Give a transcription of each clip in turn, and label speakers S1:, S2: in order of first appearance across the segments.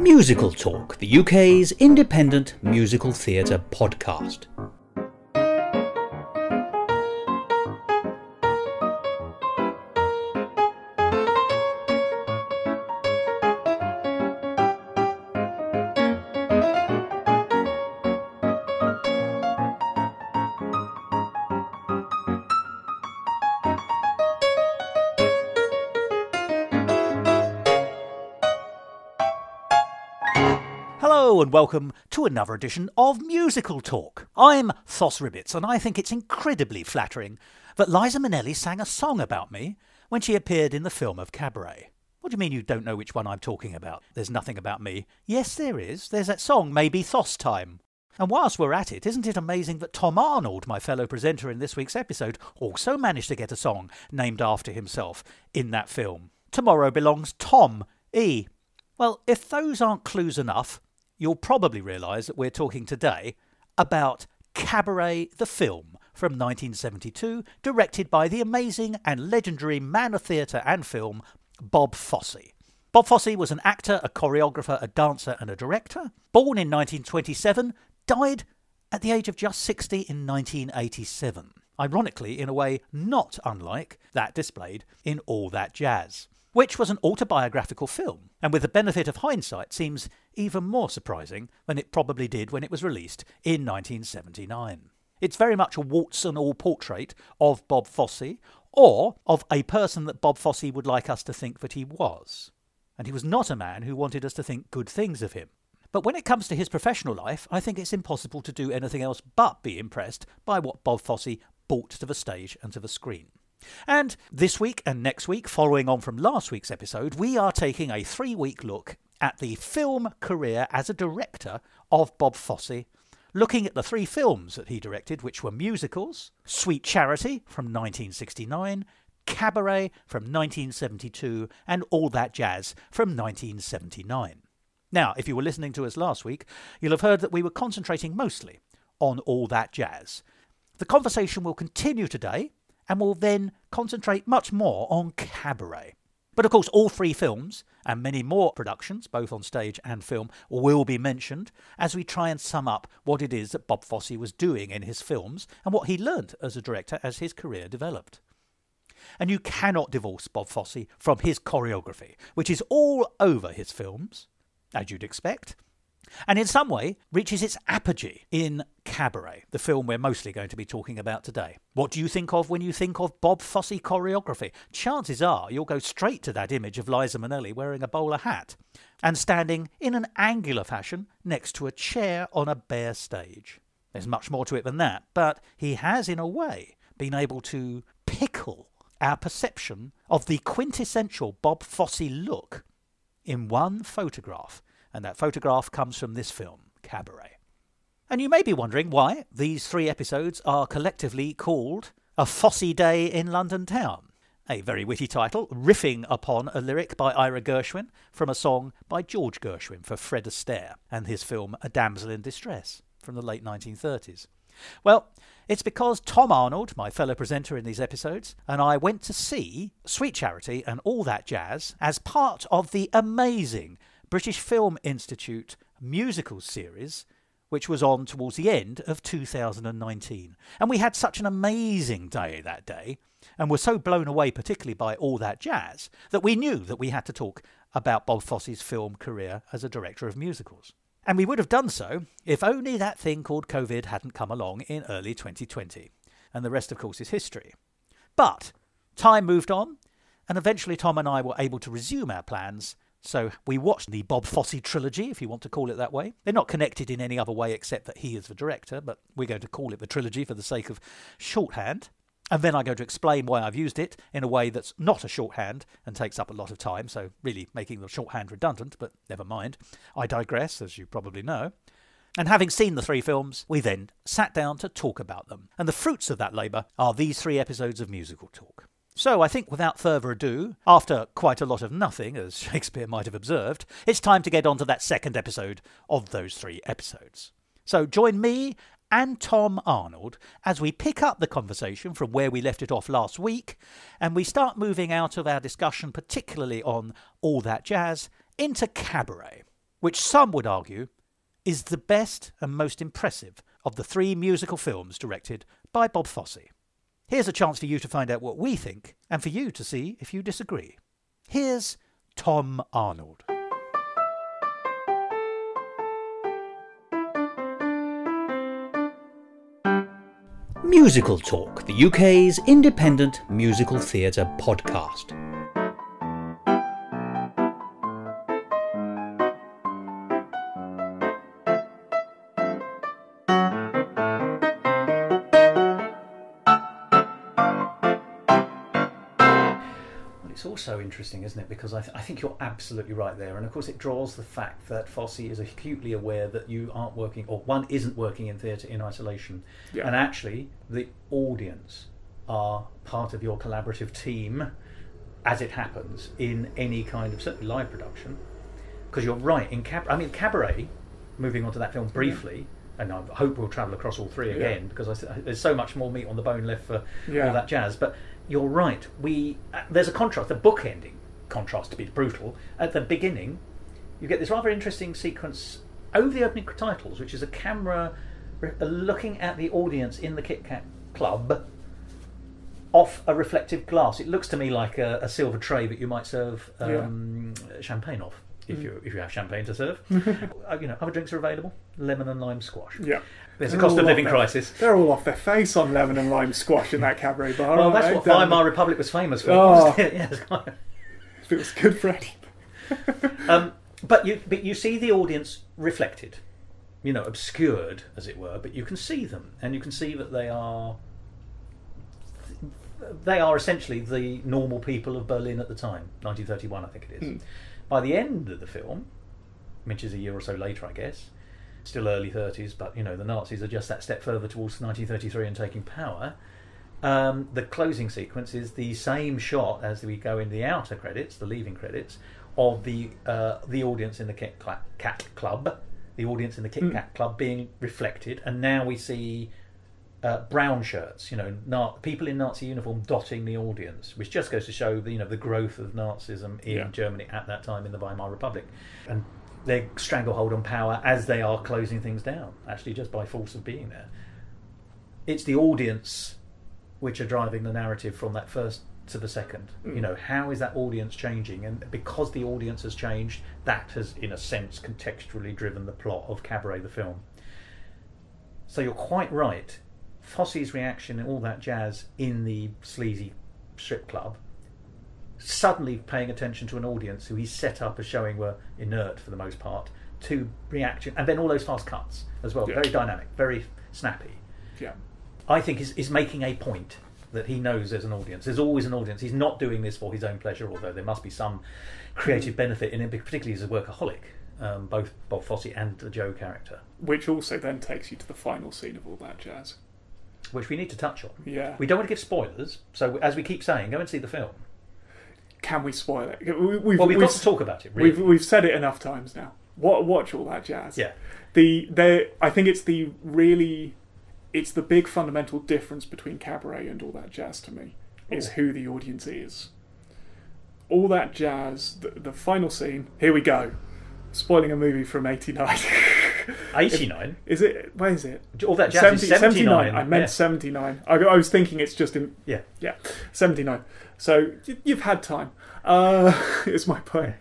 S1: Musical Talk, the UK's independent musical theatre podcast. Hello and welcome to another edition of Musical Talk. I'm Thos Ribbits and I think it's incredibly flattering that Liza Minnelli sang a song about me when she appeared in the film of Cabaret. What do you mean you don't know which one I'm talking about? There's nothing about me. Yes, there is. There's that song, Maybe Thos Time. And whilst we're at it, isn't it amazing that Tom Arnold, my fellow presenter in this week's episode, also managed to get a song named after himself in that film? Tomorrow Belongs Tom E. Well, if those aren't clues enough, you'll probably realise that we're talking today about Cabaret the film from 1972, directed by the amazing and legendary man of theatre and film, Bob Fosse. Bob Fosse was an actor, a choreographer, a dancer and a director. Born in 1927, died at the age of just 60 in 1987. Ironically, in a way not unlike that displayed in All That Jazz, which was an autobiographical film, and with the benefit of hindsight seems even more surprising than it probably did when it was released in 1979. It's very much a warts and all portrait of Bob Fosse, or of a person that Bob Fosse would like us to think that he was. And he was not a man who wanted us to think good things of him. But when it comes to his professional life, I think it's impossible to do anything else but be impressed by what Bob Fosse brought to the stage and to the screen. And this week and next week, following on from last week's episode, we are taking a 3-week look at the film career as a director of Bob Fosse, looking at the 3 films that he directed, which were musicals: Sweet Charity from 1969, Cabaret from 1972, and All That Jazz from 1979. Now, if you were listening to us last week, you'll have heard that we were concentrating mostly on All That Jazz. The conversation will continue today, and will then concentrate much more on Cabaret. But of course all 3 films, and many more productions, both on stage and film, will be mentioned as we try and sum up what it is that Bob Fosse was doing in his films and what he learnt as a director as his career developed. And you cannot divorce Bob Fosse from his choreography, which is all over his films, as you'd expect, and in some way reaches its apogee in Cabaret, the film we're mostly going to be talking about today. What do you think of when you think of Bob Fosse choreography? Chances are you'll go straight to that image of Liza Minnelli wearing a bowler hat and standing in an angular fashion next to a chair on a bare stage. There's much more to it than that, but he has in a way been able to pickle our perception of the quintessential Bob Fosse look in one photograph. And that photograph comes from this film, Cabaret. And you may be wondering why these 3 episodes are collectively called A Fosse Day in London Town. A very witty title, riffing upon a lyric by Ira Gershwin from a song by George Gershwin for Fred Astaire and his film A Damsel in Distress from the late 1930s. Well, it's because Tom Arnold, my fellow presenter in these episodes, and I went to see Sweet Charity and All That Jazz as part of the amazing British Film Institute musical series, which was on towards the end of 2019. And we had such an amazing day that day, and were so blown away particularly by All That Jazz, that we knew that we had to talk about Bob Fosse's film career as a director of musicals. And we would have done so if only that thing called COVID hadn't come along in early 2020. And the rest, of course, is history. But time moved on, and eventually Tom and I were able to resume our plans. So we watched the Bob Fosse trilogy, if you want to call it that way. They're not connected in any other way except that he is the director, but we're going to call it the trilogy for the sake of shorthand. And then I'm going to explain why I've used it in a way that's not a shorthand and takes up a lot of time, so really making the shorthand redundant, but never mind. I digress, as you probably know. And having seen the 3 films, we then sat down to talk about them. And the fruits of that labour are these 3 episodes of Musical Talk. So I think without further ado, after quite a lot of nothing, as Shakespeare might have observed, it's time to get on to that second episode of those 3 episodes. So join me and Tom Arnold as we pick up the conversation from where we left it off last week, and we start moving out of our discussion particularly on All That Jazz into Cabaret, which some would argue is the best and most impressive of the 3 musical films directed by Bob Fosse. Here's a chance for you to find out what we think and for you to see if you disagree. Here's Tom Arnold. Musical Talk, the UK's independent musical theatre podcast. It's also interesting, isn't it? Because I think you're absolutely right there. And of course it draws the fact that Fosse is acutely aware that you aren't working, or one isn't working in theatre in isolation. Yeah. And actually the audience are part of your collaborative team, as it happens in any kind of, certainly live production. Because you're right, in Cabaret, moving on to that film briefly, and I hope we'll travel across all 3 again, because there's so much more meat on the bone left for all that jazz. But you're right. There's a contrast, a bookending contrast, to be brutal. At the beginning, you get this rather interesting sequence over the opening titles, which is a camera looking at the audience in the Kit Kat Club off a reflective glass. It looks to me like a silver tray that you might serve champagne off. If you have champagne to serve. Other drinks are available. Lemon and lime squash. Yeah. There's a cost of living crisis.
S2: They're all off their face on lemon and lime squash in that Cabaret bar.
S1: Well, that's what Weimar Republic was famous for. Oh.
S2: It was good for anything.
S1: But you see the audience reflected, obscured, as it were, but you can see them, and you can see that they are essentially the normal people of Berlin at the time, 1931, I think it is. By the end of the film, which is a year or so later, I guess, still early 30s, but the Nazis are just that step further towards 1933 and taking power. The closing sequence is the same shot as we go in the outer credits, the leaving credits, of the audience in the Kit Kat Club, being reflected, and now we see brown shirts, people in Nazi uniform dotting the audience, which just goes to show the growth of Nazism in Germany at that time in the Weimar Republic, and their stranglehold on power as they are closing things down, actually just by force of being there. It's the audience which are driving the narrative from that first to the second. How is that audience changing? And because the audience has changed, that has, in a sense, contextually driven the plot of Cabaret, the film. So you're quite right. Fosse's reaction and all that jazz in the sleazy strip club, suddenly paying attention to an audience who he's set up as showing were inert for the most part, to reaction, and then all those fast cuts as well, very dynamic, very snappy. I think is making a point that he knows there's an audience. There's always an audience. He's not doing this for his own pleasure, although there must be some creative benefit in it, particularly as a workaholic, both Bob Fosse and the Joe character.
S2: Which also then takes you to the final scene of all that jazz,
S1: which we need to touch on.
S2: Yeah.
S1: We don't want to give spoilers, so as we keep saying, go and see the film.
S2: Can we spoil it?
S1: We've got to talk about it, really.
S2: We've said it enough times now. Watch all that jazz.
S1: Yeah.
S2: I think it's the big fundamental difference between Cabaret and all that jazz to me, is who the audience is. All that jazz, the final scene, here we go. Spoiling a movie from 89.
S1: 89?
S2: Is it? Where is it?
S1: All that jazz is 79.
S2: I meant 79. I was thinking it's just in... Yeah, 79. So you've had time. Is my point.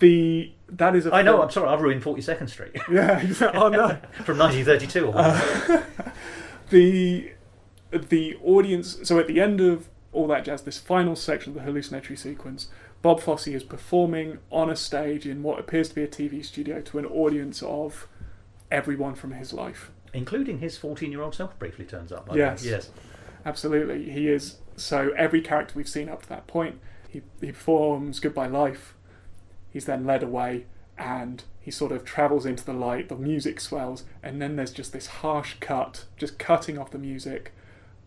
S2: That is a
S1: I know, I'm sorry, I've ruined 42nd Street.
S2: Yeah, oh no.
S1: From 1932 or whatever.
S2: The audience... So at the end of all that jazz, this final section of the hallucinatory sequence, Bob Fosse is performing on a stage in what appears to be a TV studio to an audience of everyone from his life.
S1: Including his 14-year-old self briefly turns up.
S2: Yes, absolutely. He is. So every character we've seen up to that point, he performs Goodbye Life. He's then led away and he sort of travels into the light, the music swells, and then there's just this harsh cut, just cutting off the music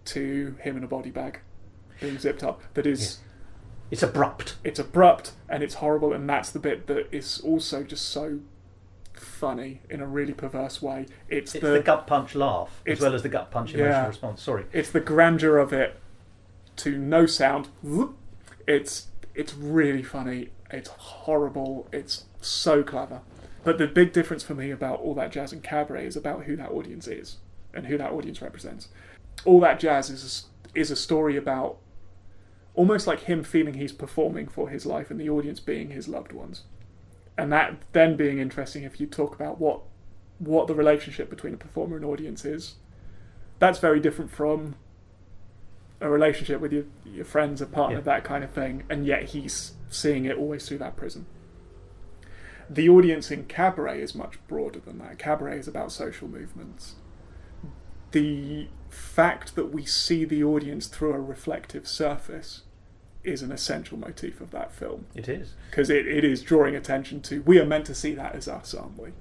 S2: to him in a body bag being zipped up. That is... Yeah.
S1: It's abrupt.
S2: It's abrupt and it's horrible, and that's the bit that is also just so funny in a really perverse way. It's the
S1: gut punch laugh as well as the gut punch emotional response. Sorry.
S2: It's the grandeur of it to no sound. It's really funny. It's horrible. It's so clever. But the big difference for me about All That Jazz and Cabaret is about who that audience is and who that audience represents. All That Jazz is a story about almost like him feeling he's performing for his life and the audience being his loved ones. And that then being interesting if you talk about what the relationship between a performer and audience is. That's very different from a relationship with your friends, a partner, that kind of thing, and yet he's seeing it always through that prism. The audience in Cabaret is much broader than that. Cabaret is about social movements. The fact that we see the audience through a reflective surface is an essential motif of that film.
S1: It is.
S2: Because it is drawing attention to, we are meant to see that as us, aren't we?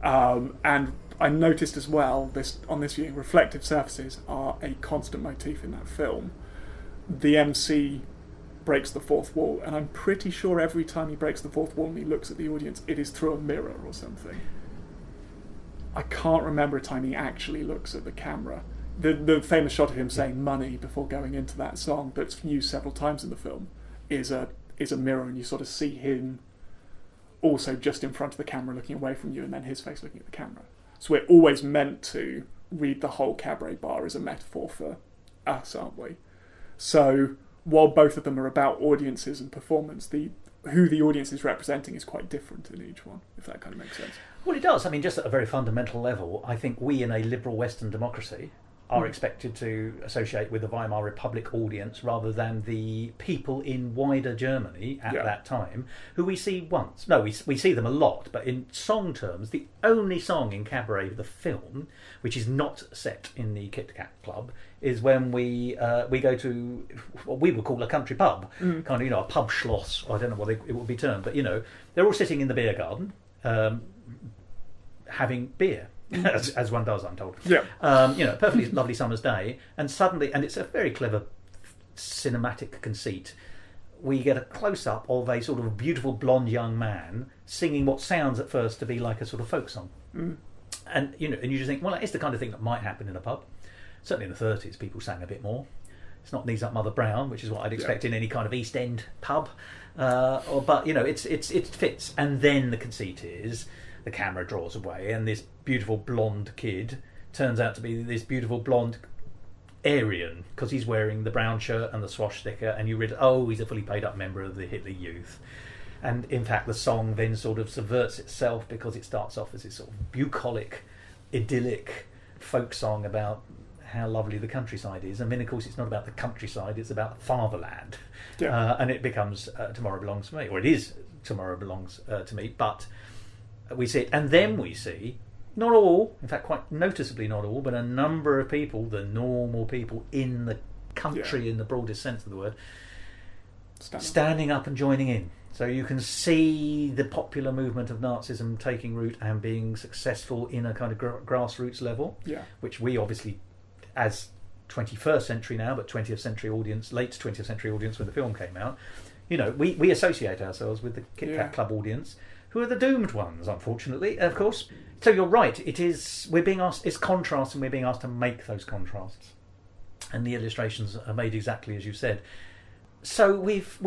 S2: And I noticed as well, on this viewing, reflective surfaces are a constant motif in that film. The MC breaks the fourth wall, and I'm pretty sure every time he breaks the fourth wall and he looks at the audience, it is through a mirror or something. I can't remember a time he actually looks at the camera. The famous shot of him saying money before going into that song that's used several times in the film is a mirror, and you sort of see him also just in front of the camera looking away from you, and then his face looking at the camera. So we're always meant to read the whole Cabaret bar as a metaphor for us, aren't we? So while both of them are about audiences and performance, who the audience is representing is quite different in each one, if that kind of makes sense.
S1: Well, it does. I mean, just at a very fundamental level, I think we in a liberal Western democracy are expected to associate with the Weimar Republic audience rather than the people in wider Germany at that time, who we see once. No, we see them a lot, but in song terms, the only song in Cabaret, the film, which is not set in the Kit Kat Club, is when we go to what we would call a country pub, kind of, a pub schloss. I don't know what it would be termed, but, they're all sitting in the beer garden having beer. As one does, I'm told. Yeah. Perfectly lovely summer's day, and suddenly, and it's a very clever cinematic conceit, we get a close-up of a sort of beautiful blonde young man singing what sounds at first to be like a sort of folk song. And you just think, well, it's the kind of thing that might happen in a pub. Certainly in the 30s, people sang a bit more. It's not Knees Up Mother Brown, which is what I'd expect in any kind of East End pub. But it fits. And then the conceit is, the camera draws away, and this beautiful blonde kid turns out to be this beautiful blonde Aryan, because he's wearing the brown shirt and the swastika, and you read, he's a fully paid up member of the Hitler Youth. And in fact, the song then sort of subverts itself, because it starts off as this sort of bucolic, idyllic folk song about how lovely the countryside is, and then of course it's not about the countryside, it's about fatherland. And it becomes Tomorrow Belongs to Me, or it is Tomorrow Belongs to Me, but we see it, and then we see, not all, in fact quite noticeably not all, but a number of people, the normal people in the country in the broadest sense of the word, standing up and joining in. So you can see the popular movement of Nazism taking root and being successful in a kind of grassroots level, which we obviously, as 21st century now, but 20th century audience, late 20th century audience when the film came out, we associate ourselves with the Kit Kat Club audience, who are the doomed ones, unfortunately, of course. So you're right, we're being asked, it's contrast, and we're being asked to make those contrasts. And the illustrations are made exactly as you said. So we've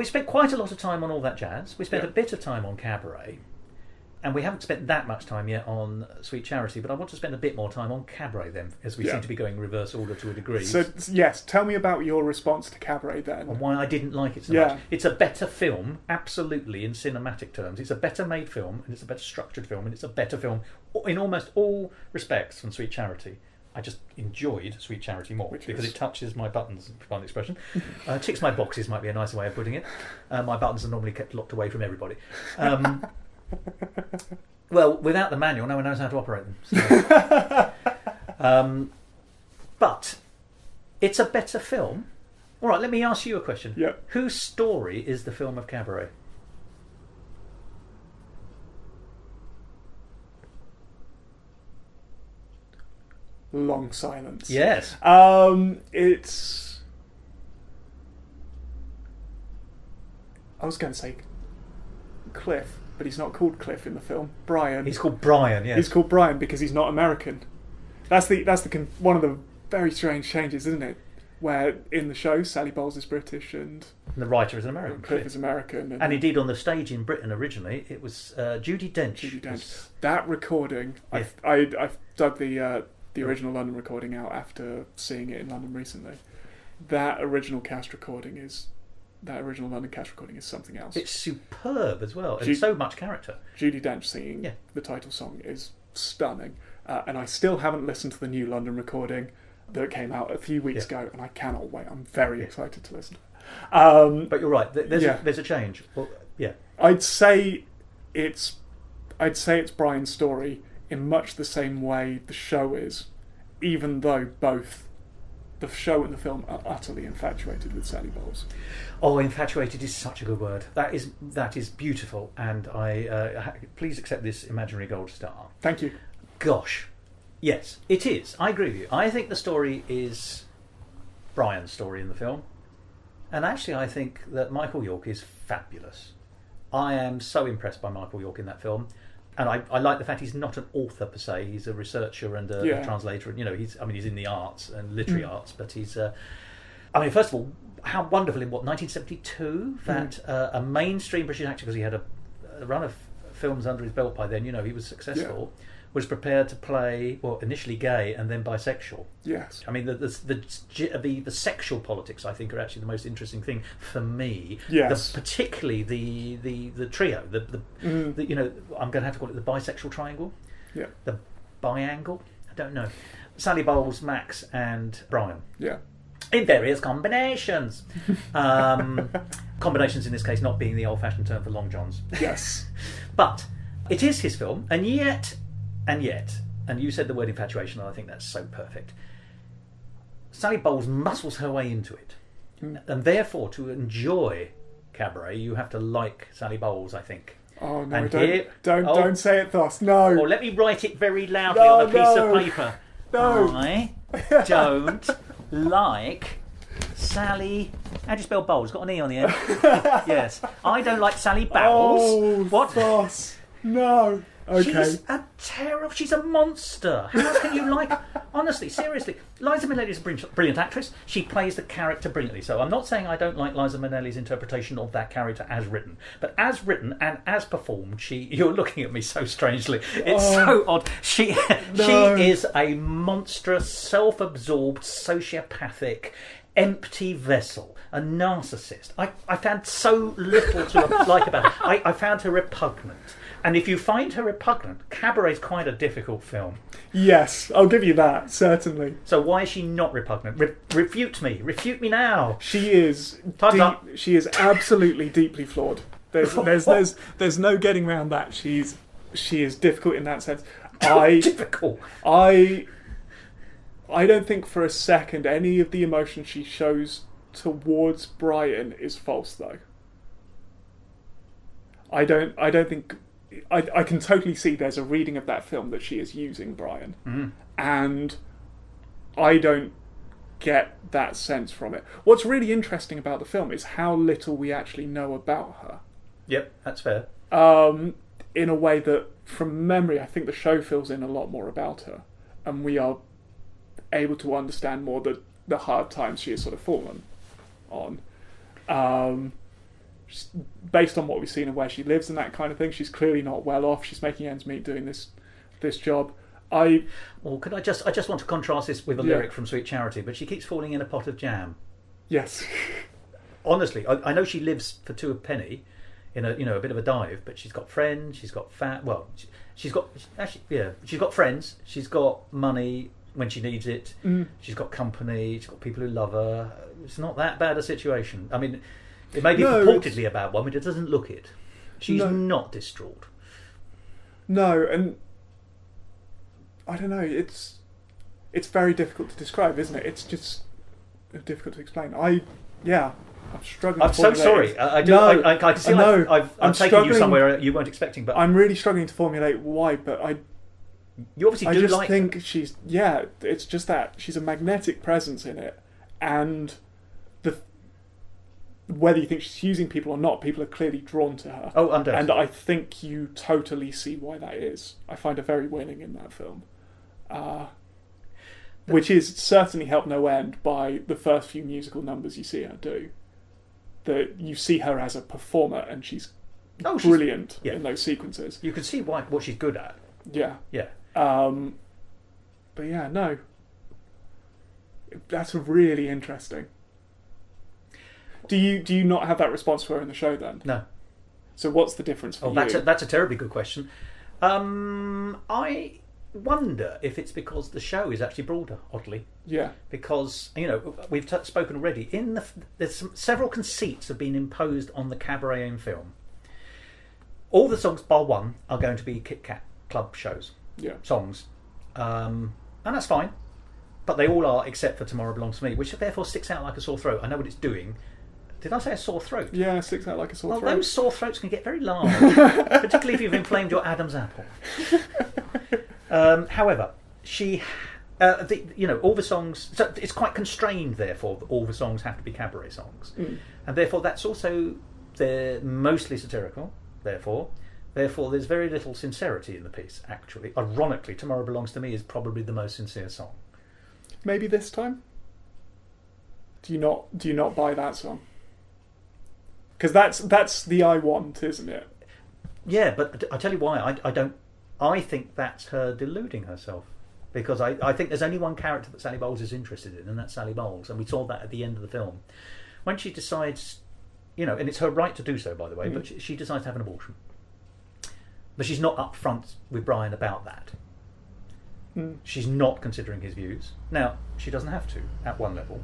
S1: spent quite a lot of time on All That Jazz. We spent a bit of time on Cabaret. And we haven't spent that much time yet on Sweet Charity, but I want to spend a bit more time on Cabaret then, as we seem to be going reverse order to a degree.
S2: So, yes, tell me about your response to Cabaret then.
S1: And why I didn't like it so much. It's a better film, absolutely, in cinematic terms. It's a better made film, and it's a better structured film, and it's a better film in almost all respects from Sweet Charity. I just enjoyed Sweet Charity more, because it touches my buttons, for one expression. Ticks my boxes might be a nicer way of putting it. My buttons are normally kept locked away from everybody. Well, without the manual, no one knows how to operate them. So. But it's a better film. All right, let me ask you a question. Whose story is the film of Cabaret?
S2: Long silence.
S1: Yes.
S2: It's... I was going to say Cliff, but he's not called Cliff in the film. Brian.
S1: He's called Brian, yes.
S2: He's called Brian because he's not American. That's one of the very strange changes, isn't it? where in the show Sally Bowles is British and
S1: the writer is an American.
S2: Cliff is American.
S1: And indeed on the stage in Britain originally it was Judi Dench.
S2: Judi Dench. That recording, yeah. I've dug the original London recording out after seeing it in London recently. That original London cast recording is something else.
S1: It's superb as well, and so much character.
S2: Judi Dench singing the title song is stunning, and I still haven't listened to the new London recording that came out a few weeks ago, and I cannot wait. I'm very excited to listen to it.
S1: But you're right. There's a change. Well,
S2: I'd say it's Brian's story in much the same way the show is, even though both the show and the film are utterly infatuated with Sally Bowles.
S1: Oh, infatuated is such a good word. That is beautiful, and I please accept this imaginary gold star.
S2: Thank you.
S1: Gosh, yes, it is. I agree with you. I think the story is Brian's story in the film, and actually, I think that Michael York is fabulous. I am so impressed by Michael York in that film. And I like the fact he's not an author per se. He's a researcher and a translator, and he's in the arts and literary arts. But he's, first of all, how wonderful in 1972 that a mainstream British actor, because he had a run of films under his belt by then. He was successful. Was prepared to play, initially gay and then bisexual.
S2: Yes.
S1: I mean, the sexual politics, I think, are actually the most interesting thing for me.
S2: Yes.
S1: Particularly the trio. I'm going to have to call it the bisexual triangle.
S2: Yeah.
S1: The biangle. I don't know. Sally Bowles, Max, and Brian.
S2: Yeah.
S1: In various combinations. Combinations in this case not being the old-fashioned term for long johns.
S2: Yes.
S1: But it is his film, and yet, and you said the word infatuation, and I think that's so perfect. Sally Bowles muscles her way into it, and therefore to enjoy Cabaret, you have to like Sally Bowles, I think.
S2: Oh no! Don't say it thus. No.
S1: Or let me write it very loudly on a piece of paper.
S2: No.
S1: I don't like Sally. How do you spell Bowles? Got an E on the end. Yes. I don't like Sally Bowles.
S2: Oh,
S1: what?
S2: Thos. No. Okay.
S1: She's a monster. How can you like... Honestly, seriously. Liza Minnelli is a brilliant actress. She plays the character brilliantly. So I'm not saying I don't like Liza Minnelli's interpretation of that character as written. But as written and as performed, you're looking at me so strangely. It's so odd. She is a monstrous, self-absorbed, sociopathic, empty vessel. A narcissist. I found so little to like about her. I found her repugnant. And if you find her repugnant, Cabaret's quite a difficult film.
S2: Yes, I'll give you that, certainly.
S1: So why is she not repugnant? Refute me now.
S2: She is she is absolutely deeply flawed. There's no getting around that. She is difficult in that sense.
S1: Difficult.
S2: I don't think for a second any of the emotion she shows towards Brian is false, though. I don't think. I can totally see there's a reading of that film that she is using Brian, and I don't get that sense from it. What's really interesting about the film is how little we actually know about her.
S1: Yep, that's fair.
S2: In a way that, from memory, I think the show fills in a lot more about her, and we are able to understand more the hard times she has sort of fallen on. Based on what we've seen of where she lives and that kind of thing, she's clearly not well off. She's making ends meet doing this job. I
S1: just want to contrast this with a lyric from Sweet Charity, but she keeps falling in a pot of jam.
S2: Yes.
S1: Honestly, I know she lives for two a penny in a bit of a dive, but she's got friends, she's got she's got friends, she's got money when she needs it, she's got company, she's got people who love her. It's not that bad a situation. I mean, it may be purportedly a bad one, but it doesn't look it. She's not distraught.
S2: No, and I don't know. It's very difficult to describe, isn't it? It's just difficult to explain. I'm struggling.
S1: I'm so sorry. I can see I'm taking you somewhere you weren't expecting, but
S2: I'm really struggling to formulate why. But
S1: you obviously do like.
S2: I just think she's It's just that she's a magnetic presence in it, and whether you think she's using people or not, people are clearly drawn to her.
S1: Oh, undoubtedly.
S2: And I think you totally see why that is. I find her very winning in that film. Which is certainly helped no end by the first few musical numbers you see her do. That you see her as a performer, and she's brilliant in those sequences.
S1: You can see what she's good at.
S2: Yeah.
S1: Yeah.
S2: But yeah, no. That's really interesting. Do you not have that response for her in the show then?
S1: No.
S2: So what's the difference for you?
S1: That's a terribly good question. I wonder if it's because the show is actually broader, oddly.
S2: Yeah.
S1: Because, we've spoken already. There's several conceits have been imposed on the Cabaret in film. All the songs, bar one, are going to be Kit Kat Club songs. And that's fine. But they all are, except for Tomorrow Belongs to Me, which therefore sticks out like a sore throat. I know what it's doing. Did I say a sore throat?
S2: Yeah, it sticks out like a sore throat.
S1: Well, those sore throats can get very large, particularly if you've inflamed your Adam's apple. However, all the songs... So it's quite constrained, therefore, that all the songs have to be cabaret songs. And therefore, that's also... They're mostly satirical, therefore there's very little sincerity in the piece, actually. Ironically, Tomorrow Belongs to Me is probably the most sincere song.
S2: Maybe this time? Do you not buy that song? Because that's the I want, isn't it?
S1: Yeah, but I tell you why. I don't. I think that's her deluding herself, because I think there's only one character that Sally Bowles is interested in, and that's Sally Bowles, and we saw that at the end of the film when she decides, and it's her right to do so, by the way. But she decides to have an abortion, but she's not upfront with Brian about that. She's not considering his views. Now, she doesn't have to at one level,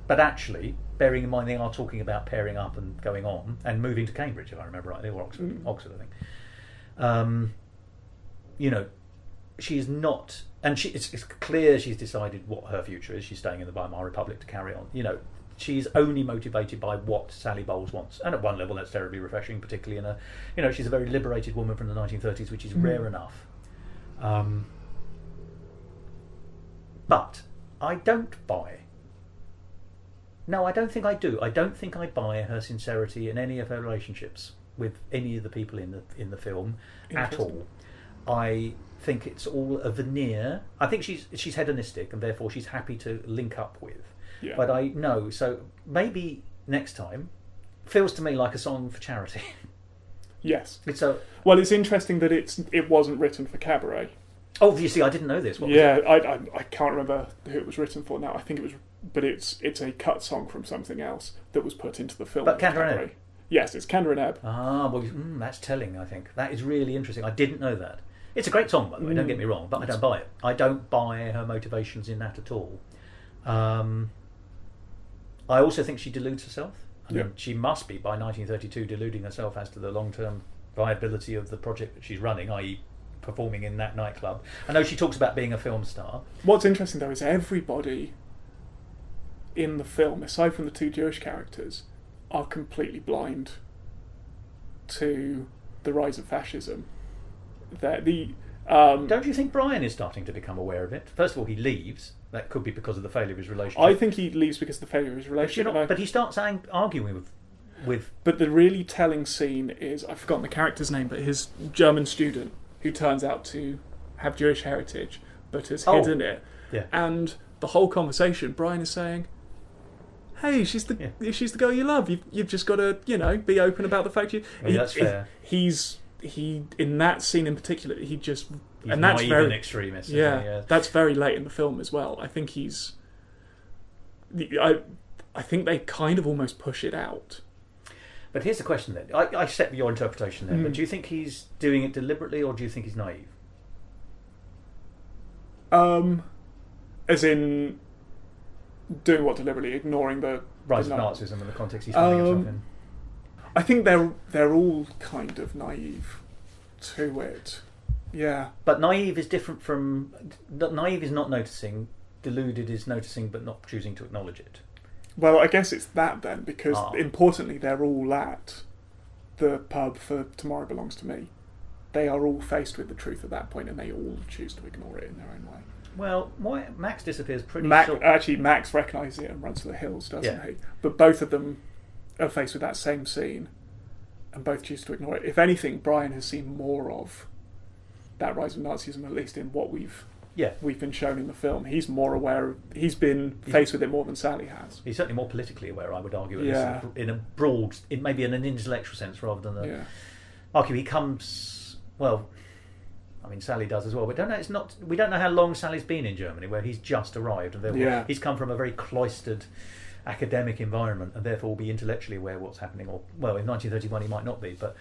S1: but actually, bearing in mind they are talking about pairing up and going on and moving to Cambridge, if I remember rightly, or Oxford, I think. She's not, and it's clear she's decided what her future is. She's staying in the Weimar Republic to carry on. She's only motivated by what Sally Bowles wants, and at one level that's terribly refreshing, particularly in she's a very liberated woman from the 1930s, which is rare enough. But I don't buy. No, I don't think I do. I don't think I buy her sincerity in any of her relationships with any of the people in the film at all. I think it's all a veneer. I think she's hedonistic, and therefore she's happy to link up with.
S2: Yeah.
S1: But I know, so maybe next time feels to me like a song for charity.
S2: Yes.
S1: Well,
S2: it's interesting that it wasn't written for Cabaret.
S1: Obviously, I didn't know this. What was
S2: it?
S1: I
S2: can't remember who it was written for now. I think it was, but it's a cut song from something else that was put into the film.
S1: But Candor and Ebb.
S2: Yes, it's Candor and Ebb.
S1: Well, that's telling. I think that is really interesting. I didn't know that. It's a great song, by the way. Don't get me wrong, but I don't buy it. I don't buy her motivations in that at all. I also think she deludes herself. I mean, she must be by 1932 deluding herself as to the long-term viability of the project that she's running, i.e. performing in that nightclub. I know she talks about being a film star.
S2: What's interesting though is everybody in the film, aside from the two Jewish characters, are completely blind to the rise of fascism. Don't
S1: you think Brian is starting to become aware of it? First of all, he leaves. That could be because of the failure of his relationship.
S2: I think he leaves because of the failure of his relationship.
S1: But he starts arguing with...
S2: But the really telling scene is, I've forgotten the character's name, but his German student who turns out to have Jewish heritage but has hidden it.
S1: Yeah.
S2: And the whole conversation, Brian is saying, hey, she's the girl you love. You've just got to, be open about the fact
S1: that's fair.
S2: He in that scene in particular, he's
S1: and that's very an extremist.
S2: Yeah, that's very late in the film as well. I think I think they kind of almost push it out.
S1: But here's the question then. I accept your interpretation there, but do you think he's doing it deliberately, or do you think he's naive?
S2: As in doing what deliberately, ignoring the
S1: rise of Nazism and the context he's finding himself in.
S2: I think they're all kind of naive to it. Yeah.
S1: But naive is different from... Naive is not noticing. Deluded is noticing but not choosing to acknowledge it.
S2: Well, I guess it's that then, because importantly, they're all at the pub for Tomorrow Belongs to Me. They are all faced with the truth at that point, and they all choose to ignore it in their own way.
S1: Well, Max disappears pretty short.
S2: Actually, Max recognises it and runs for the hills, doesn't he? But both of them are faced with that same scene, and both choose to ignore it. If anything, Brian has seen more of that rise of Nazism, at least in what we've we've been shown in the film. He's more aware. He's been faced with it more than Sally has.
S1: He's certainly more politically aware, I would argue, in a broad, maybe in an intellectual sense rather than a... Argue he comes... Well, I mean, Sally does as well, but we don't know how long Sally's been in Germany, where he's just arrived, and he's come from a very cloistered academic environment, and therefore will be intellectually aware of what's happening. Or, well, in 1931 he might not be, but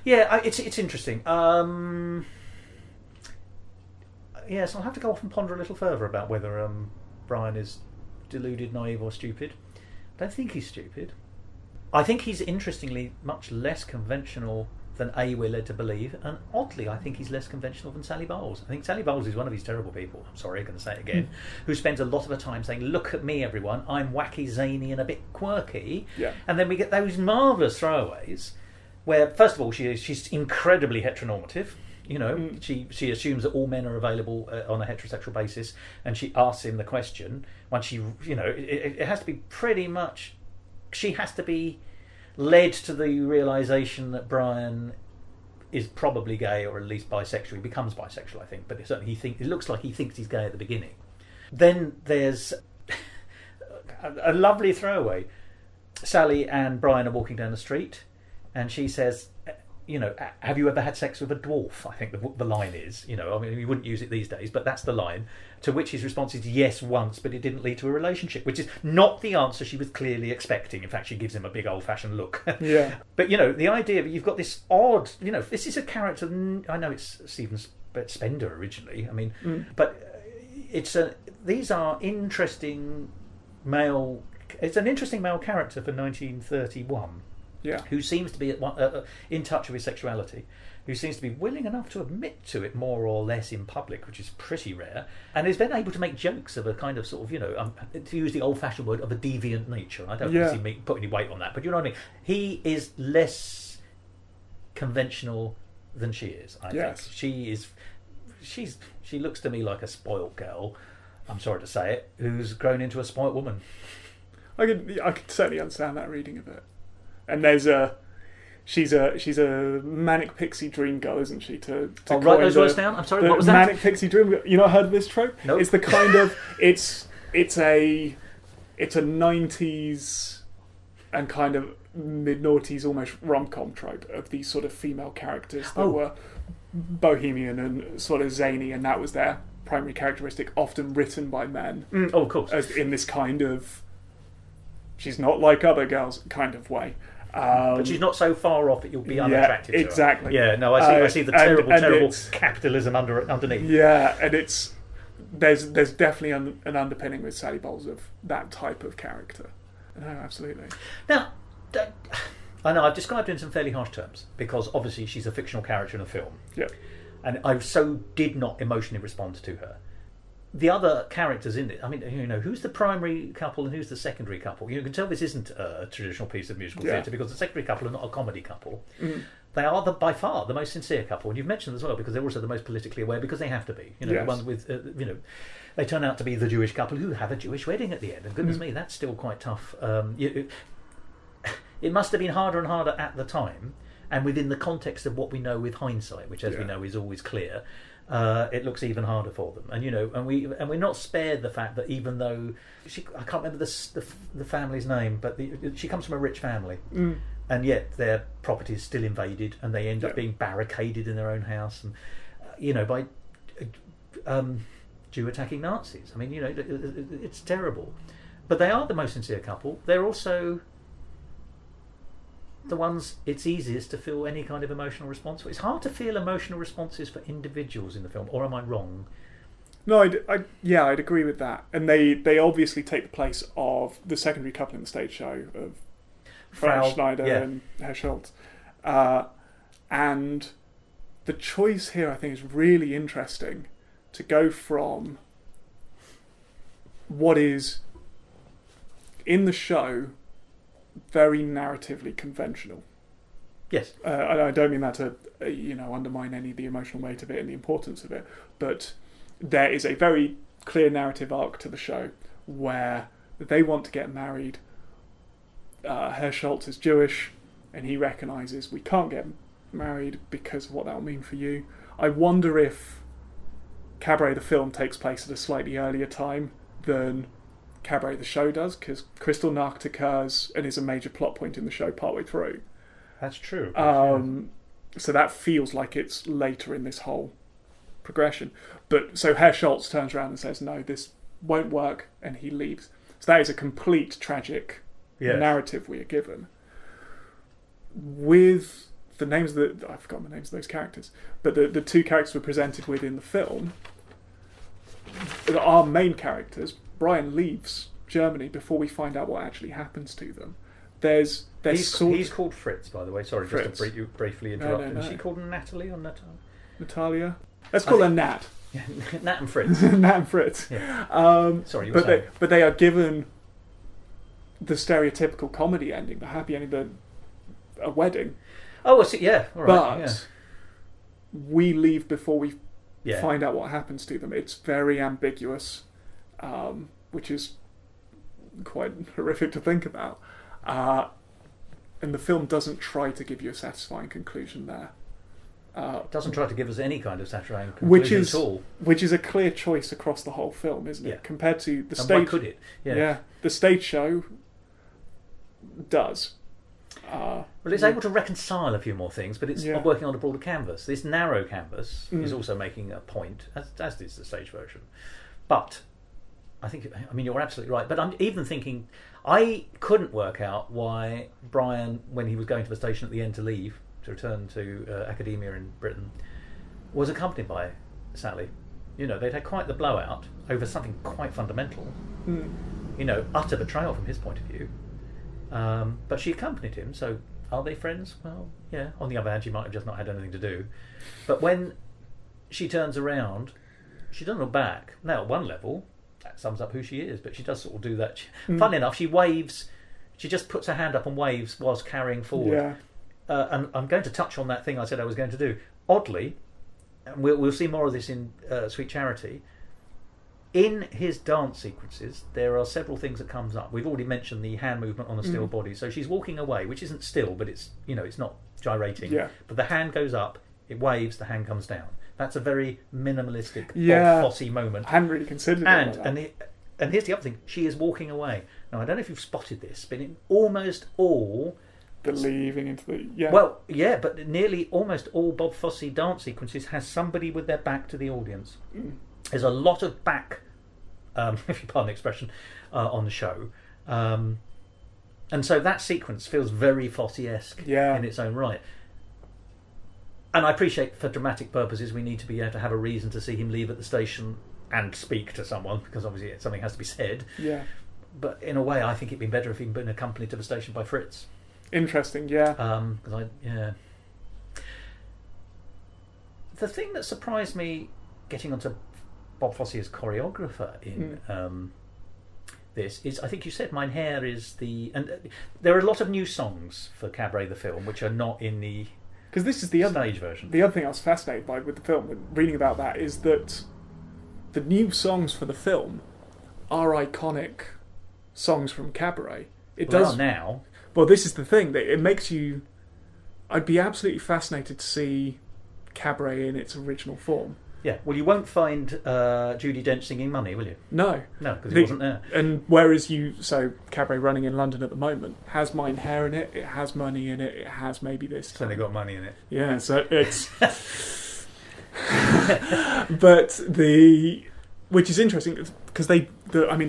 S1: it's interesting. Yes, I'll have to go off and ponder a little further about whether Brian is deluded, naive, or stupid. I don't think he's stupid. I think he's interestingly much less conventional than we're led to believe, and oddly I think he's less conventional than Sally Bowles. I think Sally Bowles is one of these terrible people, I'm sorry, I'm going to say it again, who spends a lot of her time saying, look at me everyone, I'm wacky, zany and a bit quirky, and then we get those marvellous throwaways where first of all she's incredibly heteronormative. She assumes that all men are available on a heterosexual basis, and she asks him the question once she, it has to be pretty much, she has to be led to the realisation that Brian is probably gay, or at least bisexual. He becomes bisexual, I think, but certainly it looks like he thinks he's gay at the beginning. Then there's a lovely throwaway. Sally and Brian are walking down the street, and she says, have you ever had sex with a dwarf? I think the line is, I mean, you wouldn't use it these days, but that's the line. To which his response is, yes, once, but it didn't lead to a relationship, which is not the answer she was clearly expecting. In fact, she gives him a big old-fashioned look. Yeah. But, the idea that you've got this odd, this is a character, I know it's Stephen Spender originally, I mean, but these are interesting it's an interesting male character for 1931. Yeah. Who seems to be in touch with his sexuality, who seems to be willing enough to admit to it more or less in public, which is pretty rare, and is then able to make jokes of a kind of sort of, to use the old-fashioned word, of a deviant nature. I don't see me put any weight on that, but you know what I mean? He is less conventional than she is, I think. She looks to me like a spoilt girl, I'm sorry to say it, who's grown into a spoilt woman.
S2: I could certainly understand that reading of it. And she's a manic pixie dream girl, isn't she? To
S1: write those words down. I'm sorry. What was that?
S2: Manic pixie dream. You not heard of this trope? No. Nope. It's the kind of it's a 90s and kind of mid-noughties almost rom-com trope of these sort of female characters that were bohemian and sort of zany, and that was their primary characteristic, often written by men.
S1: Of course.
S2: As in this kind of, she's not like other girls kind of way.
S1: But she's not so far off that you'll be unattracted to her.
S2: Exactly.
S1: Yeah, no, I see the terrible capitalism underneath.
S2: Yeah, and there's definitely an underpinning with Sally Bowles of that type of character. No, absolutely.
S1: Now, I know I've described her in some fairly harsh terms, because obviously she's a fictional character in a film.
S2: Yeah.
S1: And I so did not emotionally respond to her. The other characters in it, I mean, who's the primary couple and who's the secondary couple? You can tell this isn't a traditional piece of musical theatre, because the secondary couple are not a comedy couple. They are by far the most sincere couple, and you've mentioned as well, because they're also the most politically aware, because they have to be. The ones with, they turn out to be the Jewish couple who have a Jewish wedding at the end, and goodness me, that's still quite tough. It must have been harder and harder at the time, and within the context of what we know with hindsight, which, as we know, is always clear. It looks even harder for them, and we're not spared the fact that even though I can't remember the family's name, but she comes from a rich family, and yet their property is still invaded, and they end up being barricaded in their own house, and by Jew attacking Nazis. I mean, it's terrible, but they are the most sincere couple. They're also the ones it's easiest to feel any kind of emotional response for. It's hard to feel emotional responses for individuals in the film, or am I wrong?
S2: No, I'd agree with that. And they obviously take the place of the secondary couple in the stage show of Frau Schneider and Herr Schultz. And the choice here, I think, is really interesting, to go from what is, in the show, very narratively conventional.
S1: Yes.
S2: I don't mean that to undermine any of the emotional weight of it and the importance of it, but there is a very clear narrative arc to the show where they want to get married. Herr Schultz is Jewish, and he recognises we can't get married because of what that will mean for you. I wonder if Cabaret the film takes place at a slightly earlier time than Cabaret the show does, because Kristallnacht occurs and is a major plot point in the show partway through.
S1: That's true.
S2: So that feels like it's later in this whole progression. But so Herr Schultz turns around and says, no, this won't work, and he leaves. So that is a complete tragic narrative we are given. With the names of I've forgotten the names of those characters, but the two characters we're presented with in the film, our main characters, Brian leaves Germany before we find out what actually happens to them. He's called
S1: Fritz, by the way. Sorry,
S2: Fritz.
S1: Just to briefly interrupt.
S2: No.
S1: Is she called Natalie or
S2: Natalia? Let's call her Nat.
S1: Yeah, Nat and Fritz.
S2: Nat and Fritz.
S1: Yeah. Sorry, you were saying.
S2: But they are given the stereotypical comedy ending, the happy ending, a wedding.
S1: Oh, I see. Yeah, all right.
S2: But we leave before we find out what happens to them. It's very ambiguous, which is quite horrific to think about. And the film doesn't try to give you a satisfying conclusion there.
S1: It doesn't try to give us any kind of satisfying conclusion at all.
S2: Which is a clear choice across the whole film, isn't it? Compared to the stage.
S1: Why could it?
S2: Yeah, the stage show does.
S1: Well, it's able to reconcile a few more things, but it's working on a broader canvas. This narrow canvas is also making a point, as is the stage version. But I mean, you're absolutely right. But I'm even thinking, I couldn't work out why Brian, when he was going to the station at the end to leave, to return to academia in Britain, was accompanied by Sally. You know, they'd had quite the blowout over something quite fundamental. You know, utter betrayal from his point of view. But she accompanied him, so are they friends? Well, yeah. On the other hand, she might have just not had anything to do. But when she turns around, she doesn't look back. Now, at one level, that sums up who she is, but she does sort of do that. Funnily enough, she waves, she just puts her hand up and waves whilst carrying forward.
S2: Yeah.
S1: And I'm going to touch on that thing I said I was going to do. Oddly, and we'll see more of this in Sweet Charity, in his dance sequences, there are several things that comes up. We've already mentioned the hand movement on a still body. So she's walking away, which isn't still, but it's, you know, it's not gyrating. Yeah. But the hand goes up, it waves, the hand comes down. That's a very minimalistic Bob Fosse moment.
S2: I hadn't really considered it like that.
S1: And here's the other thing. She is walking away. Now, I don't know if you've spotted this, but in almost all...
S2: The leaving into the... Yeah.
S1: Well, yeah, but nearly almost all Bob Fosse dance sequences has somebody with their back to the audience. There's a lot of back, if you pardon the expression, on the show. And so that sequence feels very Fosse-esque in its own right. And I appreciate, for dramatic purposes, we need to be able to have a reason to see him leave at the station and speak to someone, because obviously something has to be said.
S2: Yeah.
S1: But in a way, I think it'd been better if he'd been accompanied to the station by Fritz.
S2: Interesting, yeah.
S1: The thing that surprised me, getting onto Bob Fosse as choreographer in this, is, I think you said Mein Herr is the... And there are a lot of new songs for Cabaret the film, which are not in the...
S2: Because this is the
S1: stage version.
S2: The other thing I was fascinated by with the film, reading about that, is that the new songs for the film are iconic songs from Cabaret.
S1: It does now.
S2: Well, this is the thing that it makes you. I'd be absolutely fascinated to see Cabaret in its original form.
S1: Yeah, well, you won't find Judi Dench singing Money, will you?
S2: No,
S1: because it wasn't there.
S2: And whereas Cabaret running in London at the moment has Mein Herr in it, it has Money in it, it has maybe this.
S1: So they got Money in it.
S2: Yeah, so it's. But which is interesting because the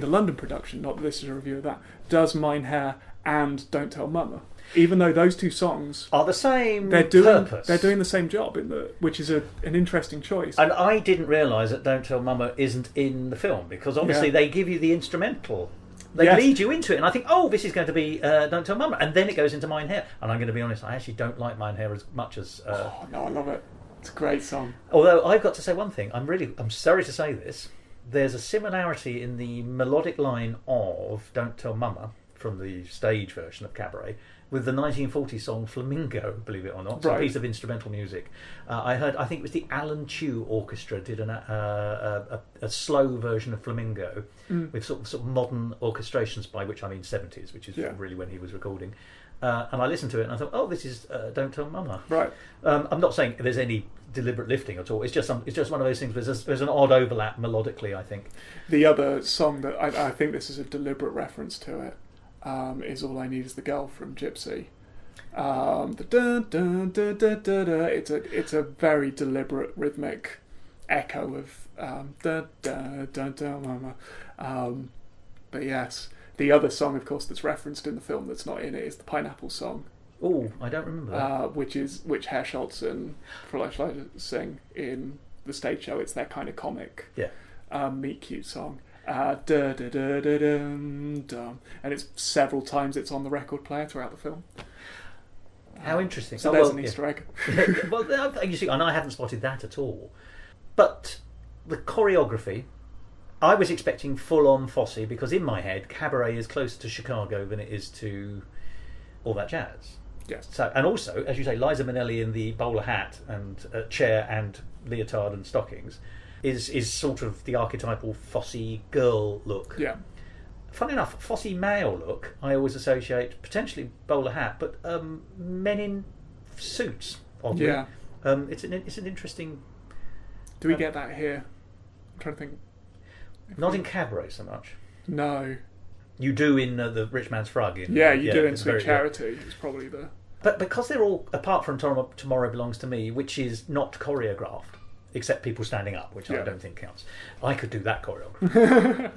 S2: London production, not that this is a review of that, does Mein Herr and Don't Tell Mama. Even though those two songs
S1: are the same
S2: purpose. They're doing the same job, which is an interesting choice.
S1: And I didn't realise that Don't Tell Mama isn't in the film, because obviously they give you the instrumental. They lead you into it, and I think, this is going to be Don't Tell Mama. And then it goes into Mein Herr. And I'm going to be honest, I actually don't like Mein Herr as much as...
S2: Oh, no, I love it. It's a great song.
S1: Although, I've got to say one thing. I'm sorry to say this. There's a similarity in the melodic line of Don't Tell Mama from the stage version of Cabaret with the 1940 song Flamingo, believe it or not. It's a piece of instrumental music. I think it was the Alan Chew Orchestra did a slow version of Flamingo with sort of modern orchestrations, by which I mean 70s, which is really when he was recording. and I listened to it and I thought, oh, this is Don't Tell Mama.
S2: Right.
S1: I'm not saying there's any deliberate lifting at all. It's just one of those things. There's an odd overlap melodically, I think.
S2: The other song that I think this is a deliberate reference to it is All I Need Is the Girl from Gypsy. The dun, dun, dun, dun, dun, dun. It's a very deliberate rhythmic echo of dun, dun, dun, dun, mama. But yes, the other song, of course, that's referenced in the film that's not in it is the Pineapple Song.
S1: Oh, I don't remember that.
S2: Which Herr Schultz and Fräulein Schleicher sing in the stage show. It's their kind of comic, meet cute song. Da, da, da, da, dum, dum. And it's several times it's on the record player throughout the film.
S1: How interesting.
S2: So there's an Easter egg.
S1: Well, you see, and I hadn't spotted that at all. But the choreography, I was expecting full-on Fosse, because in my head, Cabaret is closer to Chicago than it is to All That Jazz.
S2: Yes.
S1: So, and also, as you say, Liza Minnelli in the bowler hat and chair and leotard and stockings is sort of the archetypal Fosse girl look.
S2: Yeah.
S1: Funny enough, Fosse male look I always associate potentially bowler hat, but men in suits. Oddly.
S2: Yeah.
S1: It's an interesting.
S2: Do we get that here? I'm trying to think.
S1: Not in Cabaret so much.
S2: No.
S1: You do in the Rich Man's Frog.
S2: You do in Sweet Charity. It's probably the.
S1: But because they're all, apart from Tomorrow Belongs to Me, which is not choreographed, except people standing up, which I don't think counts. I could do that choreography.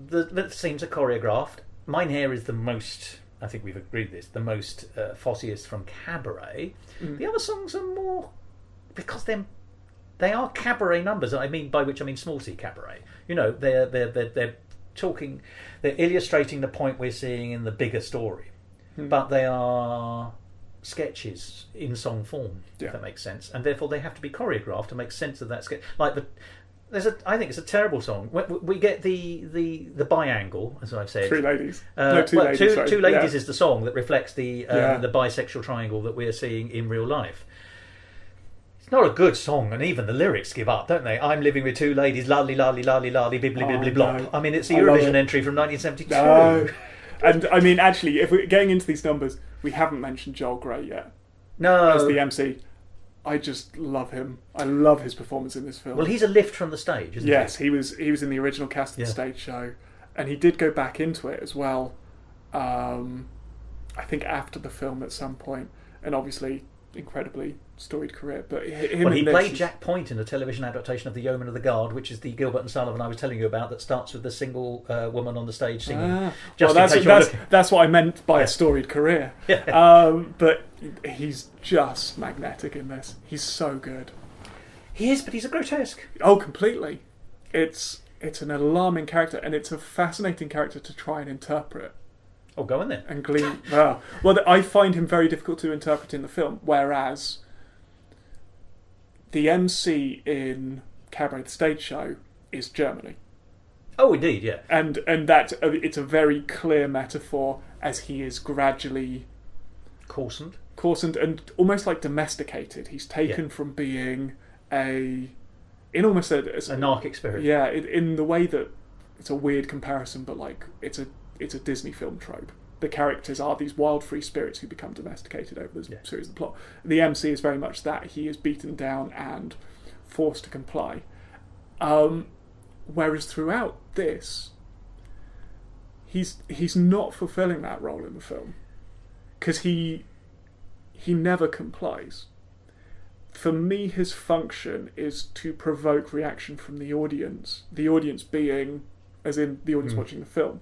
S1: The scenes are choreographed. Mine Here is the most, I think we've agreed this, the most Fosse-est from Cabaret. The other songs are more, because they are cabaret numbers. By which I mean small C cabaret. You know, they're talking, they're illustrating the point we're seeing in the bigger story. But they are sketches in song form, if that makes sense, and therefore they have to be choreographed to make sense of that sketch. Like I think it's a terrible song. We get the biangle, as I've said.
S2: Three ladies.
S1: Two ladies is the song that reflects the bisexual triangle that we're seeing in real life. It's not a good song, and even the lyrics give up, don't they? I'm living with two ladies, lolly, lolly, lolly, lolly, bibbly, bibbly, blop.
S2: No.
S1: I mean, it's the Eurovision entry from 1972.
S2: No. And I mean, actually, if we're getting into these numbers, we haven't mentioned Joel Grey yet.
S1: No.
S2: As the MC. I just love him. I love his performance in this film.
S1: Well, he's a lift from the stage, isn't he?
S2: Yes, he was in the original cast of the stage show. And he did go back into it as well, I think after the film at some point. And obviously, incredibly storied career. But
S1: he played Jack Point in a television adaptation of The Yeoman of the Guard, which is the Gilbert and Sullivan I was telling you about, that starts with the single woman on the stage singing.
S2: That's what I meant by a storied career. But he's just magnetic in this. He's so good.
S1: He is, but he's a grotesque.
S2: Oh, completely. It's an alarming character, and it's a fascinating character to try and interpret.
S1: Oh, go on then.
S2: And glean. Well, I find him very difficult to interpret in the film, whereas the MC in Cabaret, the stage show, is Germany.
S1: Oh, indeed, yeah.
S2: And that it's a very clear metaphor as he is gradually
S1: coarsened
S2: and almost like domesticated. He's taken from being an anarchic spirit. Yeah, in the way that it's a weird comparison, but like it's a Disney film trope. The characters are these wild free spirits who become domesticated over the series of the plot. The MC is very much that. He is beaten down and forced to comply. Whereas throughout this, he's not fulfilling that role in the film. Because he never complies. For me, his function is to provoke reaction from the audience. The audience being, as in the audience watching the film.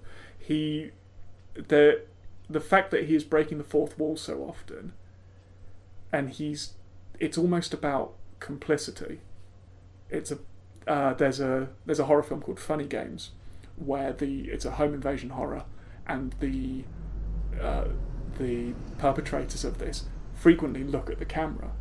S2: The fact that he is breaking the fourth wall so often, and it's almost about complicity. There's a horror film called Funny Games, where it's a home invasion horror, and the perpetrators of this frequently look at the camera,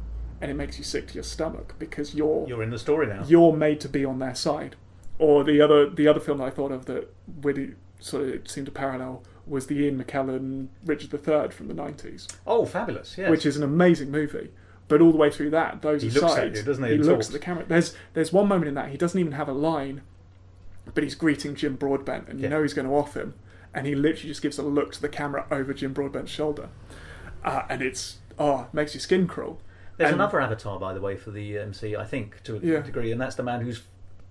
S2: and it makes you sick to your stomach because you're
S1: in the story now.
S2: You're made to be on their side. Or the other film that I thought of that really sort of seemed to parallel was the Ian McKellen Richard III from the 90s.
S1: Oh, fabulous! Yes.
S2: Which is an amazing movie. But all the way through that, he
S1: looks at you, doesn't he?
S2: He looks at the camera. There's one moment in that he doesn't even have a line, but he's greeting Jim Broadbent, and you know he's going to off him, and he literally just gives a look to the camera over Jim Broadbent's shoulder, and it makes your skin crawl.
S1: There's another avatar, by the way, for the MC, I think, to a degree, and that's the man who's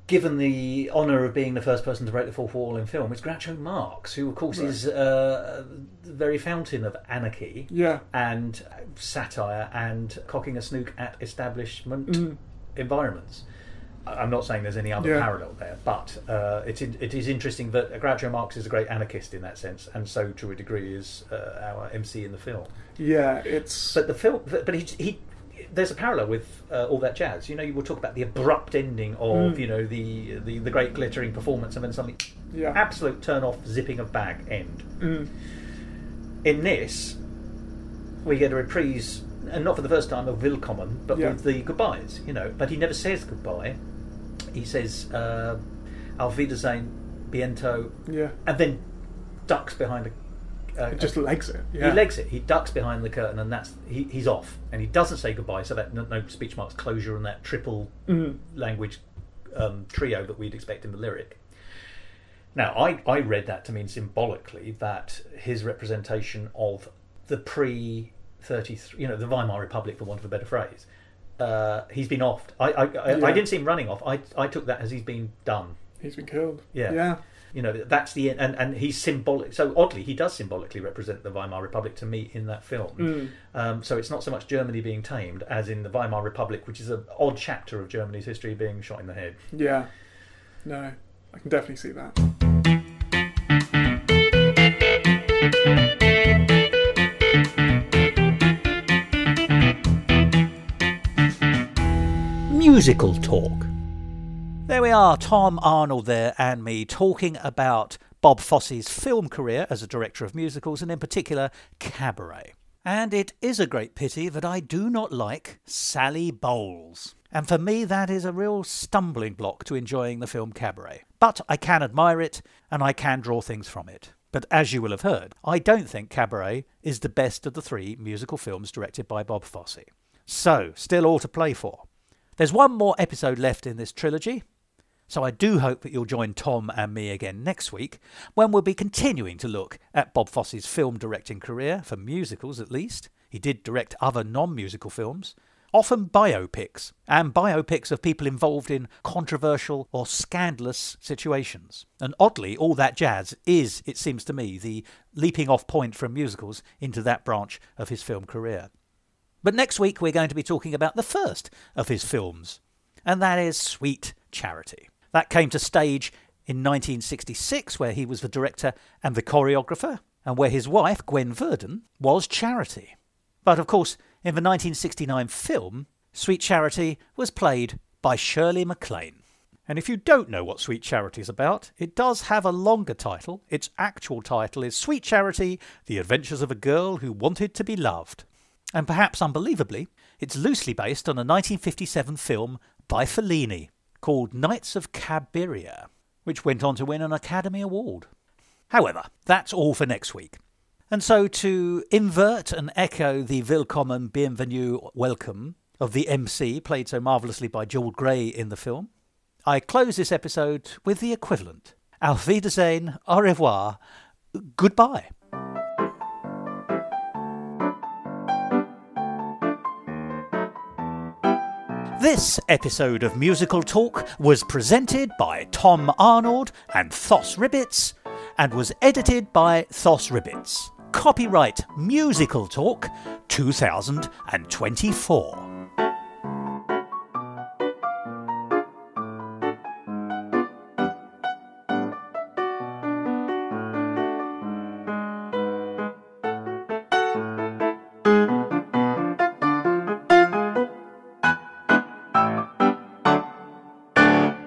S1: given the honour of being the first person to break the fourth wall in film. It's Groucho Marx, who, of course, is the very fountain of anarchy and satire and cocking a snook at establishment environments. I'm not saying there's any other parallel there, but it is interesting that Groucho Marx is a great anarchist in that sense, and so to a degree is our MC in the film.
S2: Yeah, it's...
S1: But the film... But he there's a parallel with All That Jazz. You know, you will talk about the abrupt ending of, you know, the great glittering performance, and then something absolute turn-off, zipping of bag end. In this, we get a reprise, and not for the first time, of Willkommen, but with the goodbyes, you know. But he never says goodbye. He says, Auf Wiedersehen, bientôt, and then ducks behind
S2: just legs it.
S1: He legs it. He ducks behind the curtain, and that's he's off. And he doesn't say goodbye, so that no speech marks, closure, and that triple language trio that we'd expect in the lyric. Now, I read that to mean symbolically that his representation of the pre-33, you know, the Weimar Republic, for want of a better phrase, he's been offed. I didn't see him running off. I took that as he's been done.
S2: He's been killed.
S1: Yeah. You know, that's the end, and he's symbolic. So oddly, he does symbolically represent the Weimar Republic to me in that film. So it's not so much Germany being tamed as in the Weimar Republic, which is an odd chapter of Germany's history, being shot in the head. Yeah,
S2: no, I can definitely see that.
S1: Musical talk. There we are, Tom Arnold there and me talking about Bob Fosse's film career as a director of musicals, and in particular Cabaret. And it is a great pity that I do not like Sally Bowles. And for me that is a real stumbling block to enjoying the film Cabaret. But I can admire it and I can draw things from it. But as you will have heard, I don't think Cabaret is the best of the three musical films directed by Bob Fosse. So, still all to play for. There's one more episode left in this trilogy, so I do hope that you'll join Tom and me again next week, when we'll be continuing to look at Bob Fosse's film directing career, for musicals at least. He did direct other non-musical films, often biopics, and biopics of people involved in controversial or scandalous situations. And oddly, All That Jazz is, it seems to me, the leaping off point from musicals into that branch of his film career. But next week we're going to be talking about the first of his films, and that is Sweet Charity. That came to stage in 1966, where he was the director and the choreographer, and where his wife, Gwen Verdon, was Charity. But of course, in the 1969 film, Sweet Charity was played by Shirley MacLaine. And if you don't know what Sweet Charity is about, it does have a longer title. Its actual title is Sweet Charity, The Adventures of a Girl Who Wanted to Be Loved. And perhaps unbelievably, it's loosely based on a 1957 film by Fellini called Knights of Cabiria, which went on to win an Academy Award. However, that's all for next week. And so to invert and echo the Willkommen, Bienvenue, Welcome of the MC, played so marvellously by Joel Grey in the film, I close this episode with the equivalent. Auf Wiedersehen, au revoir, goodbye. This episode of Musical Talk was presented by Tom Arnold and Thos Ribbits, and was edited by Thos Ribbits. Copyright Musical Talk 2024.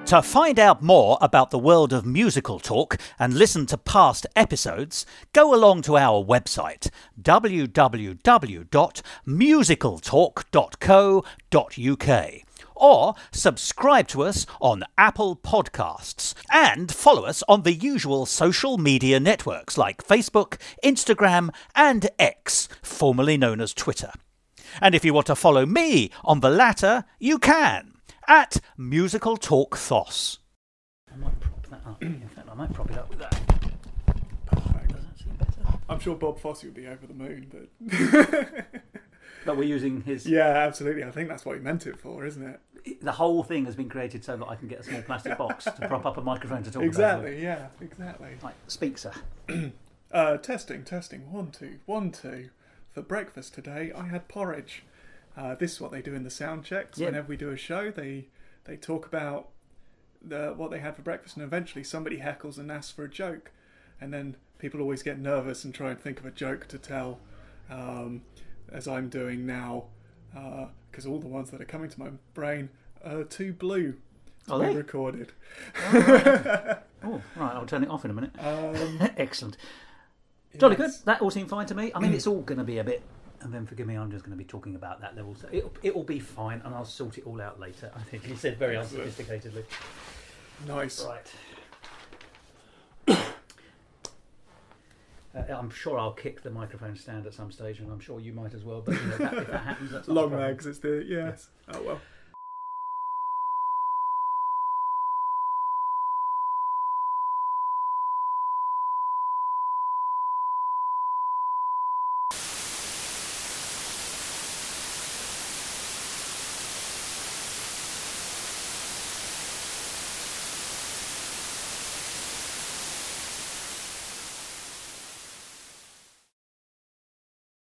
S1: To find out more about the world of Musical Talk and listen to past episodes, go along to our website www.musicaltalk.co.uk or subscribe to us on Apple Podcasts and follow us on the usual social media networks like Facebook, Instagram and X, formerly known as Twitter. And if you want to follow me on the latter, you can. At Musical Talk Thos. I might prop that up. In fact, I might prop it up with that.
S2: Perfect. I'm sure Bob Fosse would be over the moon, but...
S1: But we're using his...
S2: Yeah, absolutely. I think that's what he meant it for, isn't it?
S1: The whole thing has been created so that I can get a small plastic box to prop up a microphone to talk
S2: exactly, yeah, exactly.
S1: Right, speak, sir.
S2: Testing. 1, 2, 1, 2. For breakfast today, I had porridge. This is what they do in the sound checks.
S1: Yep.
S2: Whenever we do a show, they talk about what they had for breakfast, and eventually somebody heckles and asks for a joke. And then people always get nervous and try and think of a joke to tell, as I'm doing now, because all the ones that are coming to my brain are too blue to be recorded.
S1: Oh, right, I'll turn it off in a minute. Excellent. Jolly good. That all seemed fine to me. I mean, it's all going to be a bit, and then forgive me, I'm just going to be talking about that level. So it will be fine, and I'll sort it all out later, I think he said very unsophisticatedly. Nice. Right. I'm sure I'll kick the microphone stand at some stage, and I'm sure you might as well. But if that happens, that's
S2: long legs. It's the yes. Oh well.